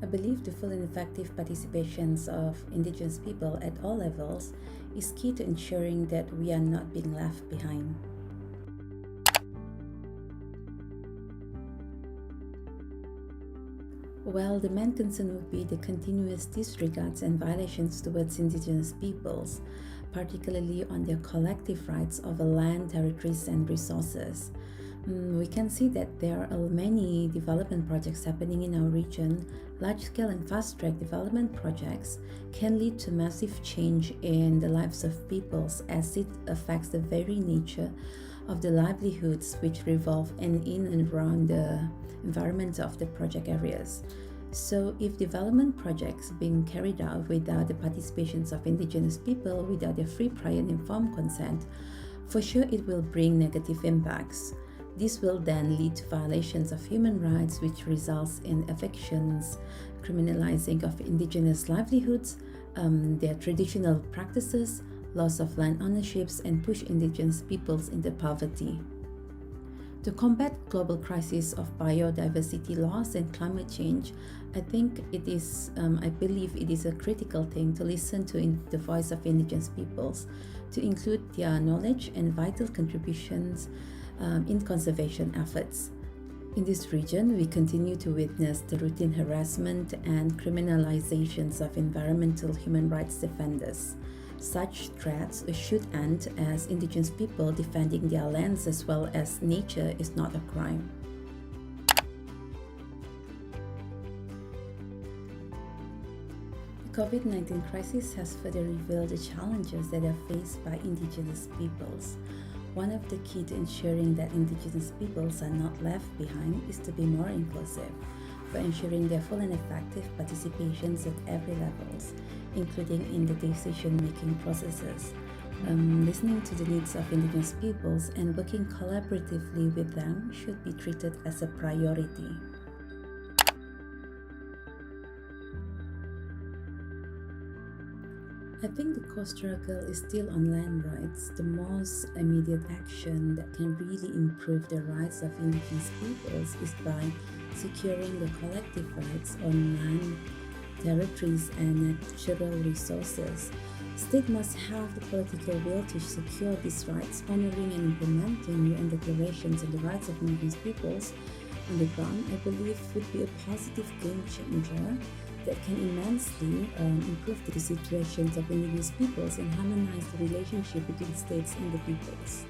I believe the full and effective participations of Indigenous people at all levels is key to ensuring that we are not being left behind. Well, the main concern would be the continuous disregards and violations towards Indigenous peoples, particularly on their collective rights over land, territories, and resources. We can see that there are many development projects happening in our region. Large-scale and fast-track development projects can lead to massive change in the lives of peoples as it affects the very nature of the livelihoods which revolve in and around the environment of the project areas. So if development projects being carried out without the participations of Indigenous people, without their free, prior and informed consent, for sure it will bring negative impacts. This will then lead to violations of human rights, which results in evictions, criminalizing of Indigenous livelihoods, their traditional practices, loss of land ownerships, and push Indigenous peoples into poverty. To combat global crisis of biodiversity loss and climate change, I believe it is a critical thing to listen to the voice of Indigenous peoples, to include their knowledge and vital contributions in conservation efforts. In this region, we continue to witness the routine harassment and criminalizations of environmental human rights defenders. Such threats should end, as Indigenous people defending their lands as well as nature is not a crime. The COVID-19 crisis has further revealed the challenges that are faced by Indigenous peoples. One of the keys to ensuring that Indigenous peoples are not left behind is to be more inclusive, by ensuring their full and effective participations at every levels, including in the decision-making processes. Listening to the needs of Indigenous peoples and working collaboratively with them should be treated as a priority. I think the core struggle is still on land rights. The most immediate action that can really improve the rights of Indigenous peoples is by securing the collective rights on land, territories, and natural resources. State must have the political will to secure these rights, honoring and implementing UN declarations on the rights of Indigenous peoples on the ground. I believe would be a positive game changer that can immensely improve the situations of Indigenous peoples and harmonize the relationship between states and the peoples.